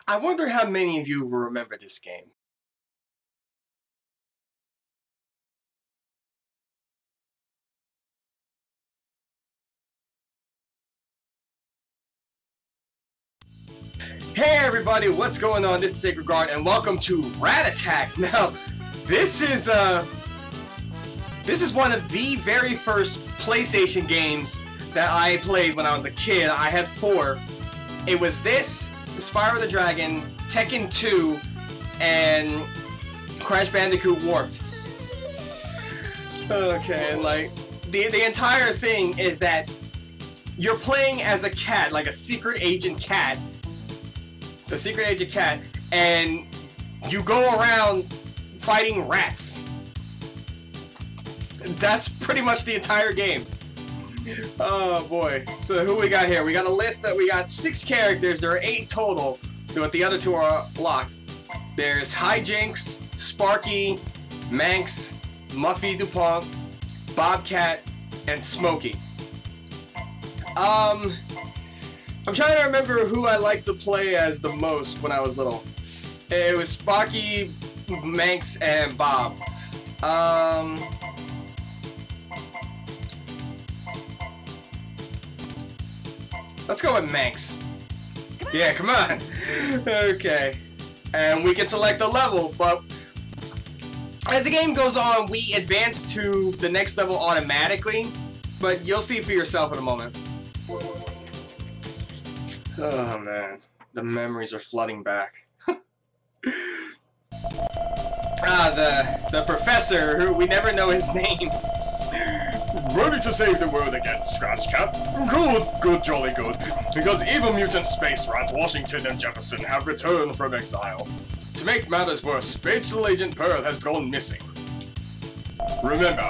I wonder how many of you will remember this game. Hey everybody, what's going on? This is SacredGuard and welcome to Rat Attack. Now, this is one of the very first PlayStation games that I played when I was a kid. I had 4. It was this, Spyro the Dragon, Tekken 2, and Crash Bandicoot Warped. Okay, and like, the entire thing is that you're playing as a cat, like a secret agent cat. The secret agent cat, and you go around fighting rats. That's pretty much the entire game. Oh boy. So who we got here? We got a list that we got 6 characters. There are 8 total, but the other 2 are locked. There's Hijinks, Sparky, Manx, Muffy DuPont, Bobcat, and Smokey. I'm trying to remember who I liked to play as the most when I was little. It was Sparky, Manx, and Bob. Let's go with Manx. Yeah, come on. Okay. And we can select the level, but as the game goes on, we advance to the next level automatically, but you'll see for yourself in a moment. Oh man, the memories are flooding back. The professor, who we never know his name. Ready to save the world against Scratch Cat? Good, jolly good. Because evil mutant space rats Washington and Jefferson have returned from exile. To make matters worse, Special Agent Pearl has gone missing. Remember,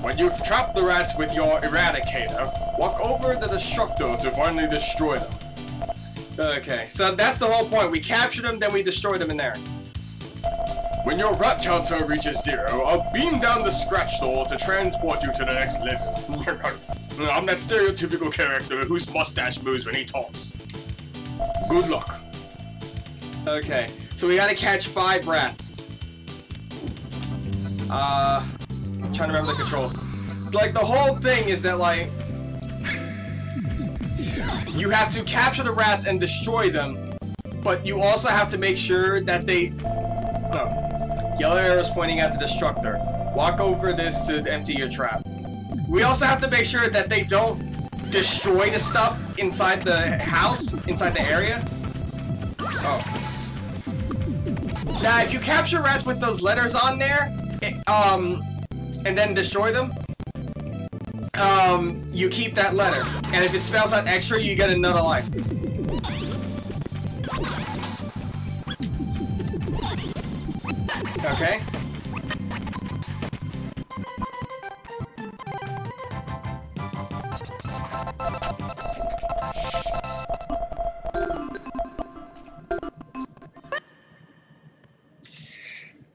when you've trapped the rats with your Eradicator, walk over the Destructor to finally destroy them. Okay, so that's the whole point. We capture them, then we destroy them in there. When your rat counter reaches 0, I'll beam down the scratch door to transport you to the next level. I'm that stereotypical character whose mustache moves when he talks. Good luck. Okay, so we gotta catch 5 rats. I'm trying to remember the controls. Like, the whole thing is that, like, you have to capture the rats and destroy them, but you also have to make sure that they... Oh. Yellow arrows pointing at the Destructor. Walk over this to empty your trap. We also have to make sure that they don't destroy the stuff inside the house, inside the area. Oh. Now, if you capture rats with those letters on there, and then destroy them, you keep that letter. And if it spells out extra, you get another life. Okay.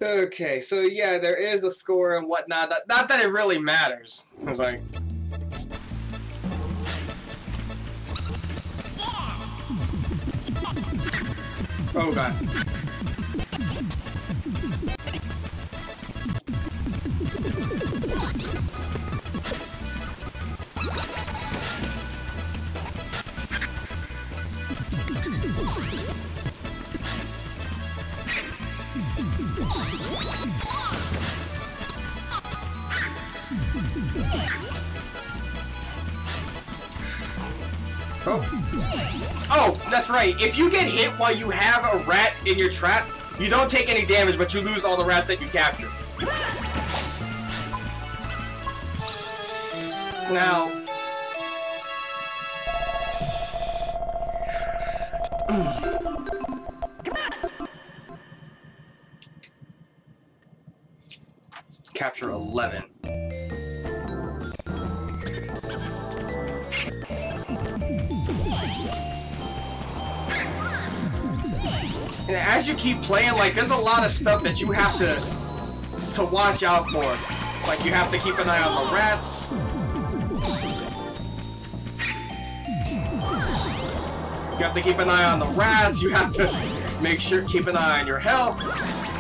Okay, so yeah, there is a score and whatnot. Not that it really matters. It's like... Oh god. Oh, that's right. If you get hit while you have a rat in your trap, you don't take any damage, but you lose all the rats that you capture. Now... Capture 11. And as you keep playing, like, there's a lot of stuff that you have to watch out for. Like, you have to keep an eye on the rats. You have to keep an eye on the rats. You have to make sure, keep an eye on your health,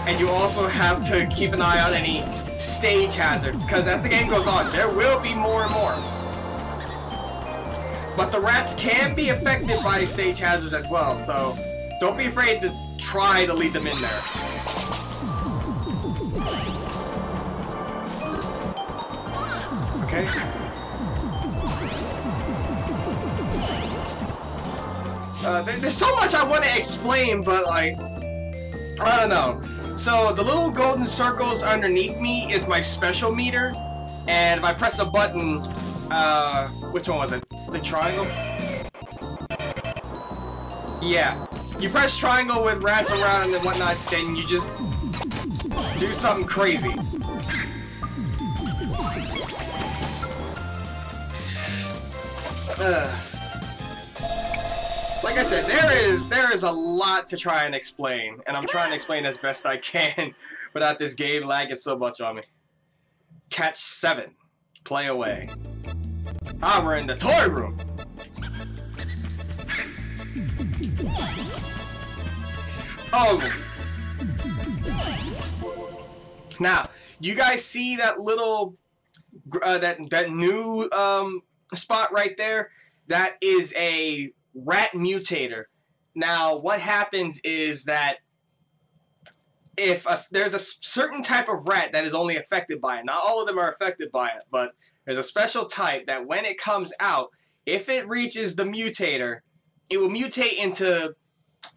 and you also have to keep an eye on any stage hazards, because as the game goes on, there will be more and more. But the rats can be affected by stage hazards as well, so don't be afraid to try to lead them in there. Okay. There's so much I want to explain, but like, I don't know. So the little golden circles underneath me is my special meter, and if I press a button, which one was it? The triangle? Yeah. You press triangle with rats around and whatnot, then you just do something crazy. Like I said, there is a lot to try and explain, and I'm trying to explain as best I can without this game lagging so much on me. Catch 7. Play away. Ah, we're in the toy room. Oh. Now, you guys see that little that new spot right there? That is a rat mutator. Now, what happens is that if there's a certain type of rat that is only affected by it, not all of them are affected by it, but there's a special type that when it comes out, if it reaches the mutator, it will mutate into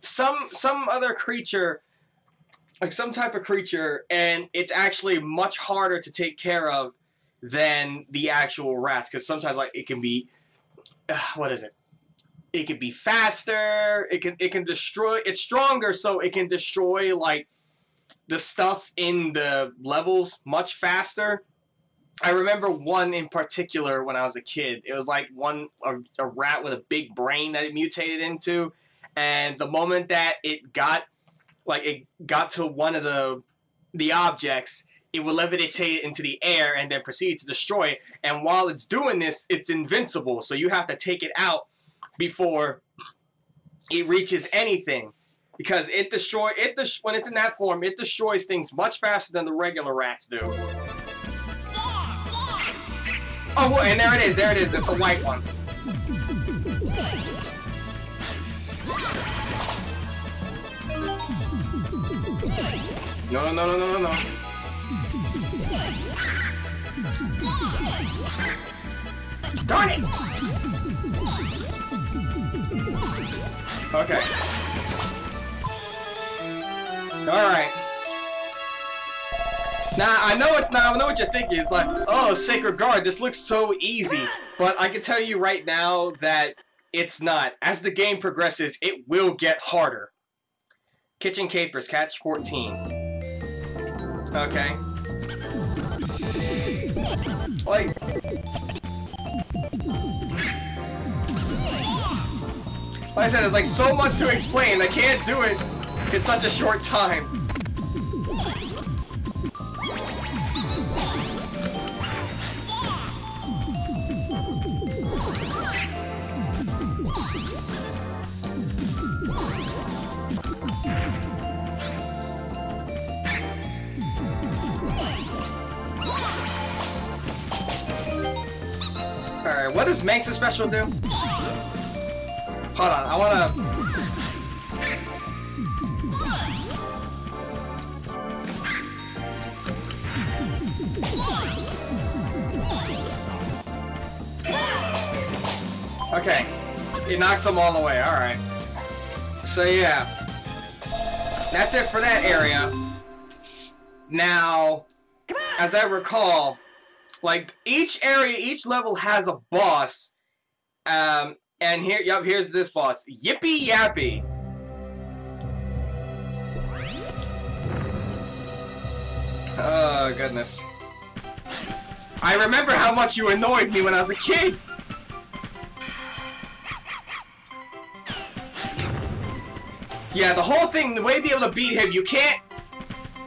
some other creature, like some type of creature, and it's actually much harder to take care of than the actual rats, because sometimes like it can be, what is it? It can be faster. It can destroy. It's stronger, so it can destroy like the stuff in the levels much faster. I remember one in particular when I was a kid. It was like a rat with a big brain that it mutated into, and the moment that it got to one of the objects, it will levitate it into the air and then proceed to destroy it. And while it's doing this, it's invincible. So you have to take it out before it reaches anything, because when it's in that form, it destroys things much faster than the regular rats do. Oh, well, and there it is, it's the white one. No. Darn it! Okay. Alright. Now I know what you're thinking. It's like, oh, SacredGuard, this looks so easy. But I can tell you right now that it's not. As the game progresses, it will get harder. Kitchen Capers, catch 14. Okay. Like, I said, there's like so much to explain. I can't do it in such a short time. Alright, what does Manx's special do? Hold on, I wanna... Okay, he knocks them all away, alright. So yeah, that's it for that area. Now, as I recall, like, each area, each level has a boss, and here's this boss. Yippee Yappy! Oh, goodness. I remember how much you annoyed me when I was a kid! Yeah, the whole thing, the way to be able to beat him, you can't...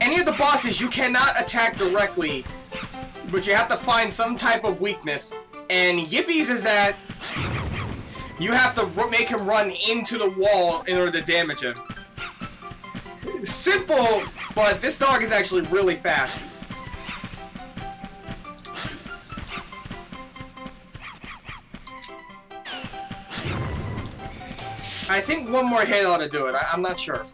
Any of the bosses, you cannot attack directly, but you have to find some type of weakness. And Yippie's is that you have to make him run into the wall in order to damage him. Simple, but this dog is actually really fast. I think one more hit ought to do it. I'm not sure.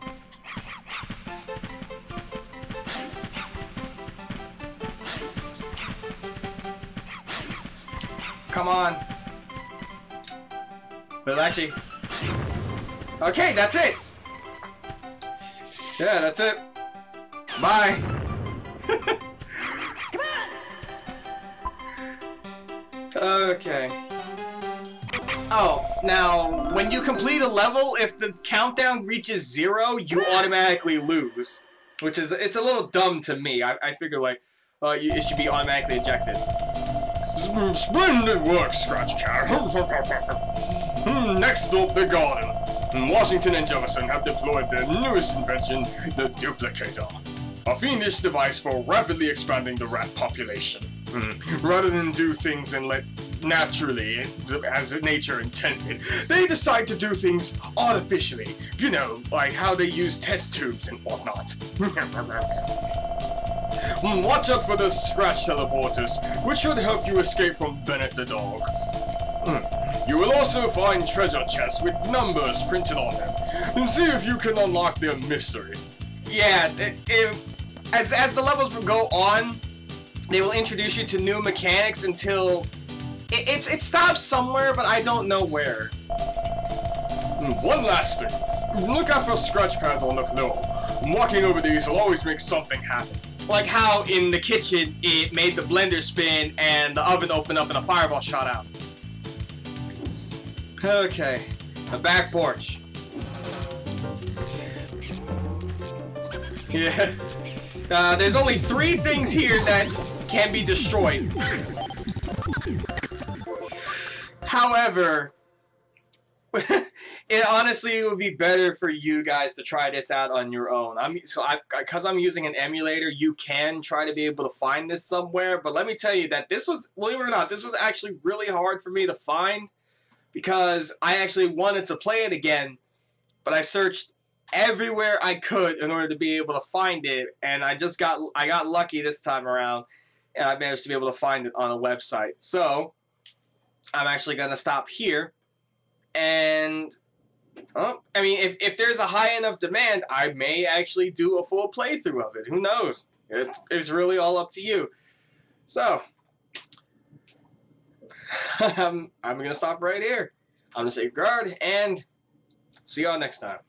Come on. Well, actually... Okay, that's it! Yeah, that's it. Bye! Okay. Oh, now, when you complete a level, if the countdown reaches 0, you automatically lose. Which is, it's a little dumb to me. I figure, like, it should be automatically ejected. Splendid work, Scratch Cat. Next up, the garden. Washington and Jefferson have deployed their newest invention, the duplicator. A fiendish device for rapidly expanding the rat population. Rather than do things and let naturally, as nature intended, they decide to do things artificially. You know, like how they use test tubes and whatnot. Watch out for the scratch teleporters, which should help you escape from Bennett the dog. You will also find treasure chests with numbers printed on them, and see if you can unlock their mystery. Yeah, as the levels go on, they will introduce you to new mechanics until it stops somewhere, but I don't know where. One last thing, look out for scratch pads on the floor. Walking over these will always make something happen. Like how in the kitchen it made the blender spin and the oven opened up and a fireball shot out. Okay, the back porch. Yeah. There's only 3 things here that can be destroyed. However, it honestly would be better for you guys to try this out on your own. Because I'm using an emulator, you can try to be able to find this somewhere. But let me tell you that this was, believe it or not, this was actually really hard for me to find. Because I actually wanted to play it again, but I searched everywhere I could in order to be able to find it, and I got lucky this time around, and I managed to be able to find it on a website. So I'm actually gonna stop here, and I mean, if there's a high enough demand, I may actually do a full playthrough of it. Who knows? It's really all up to you. So. I'm gonna stop right here. I'm the SacredGuard, and see y'all next time.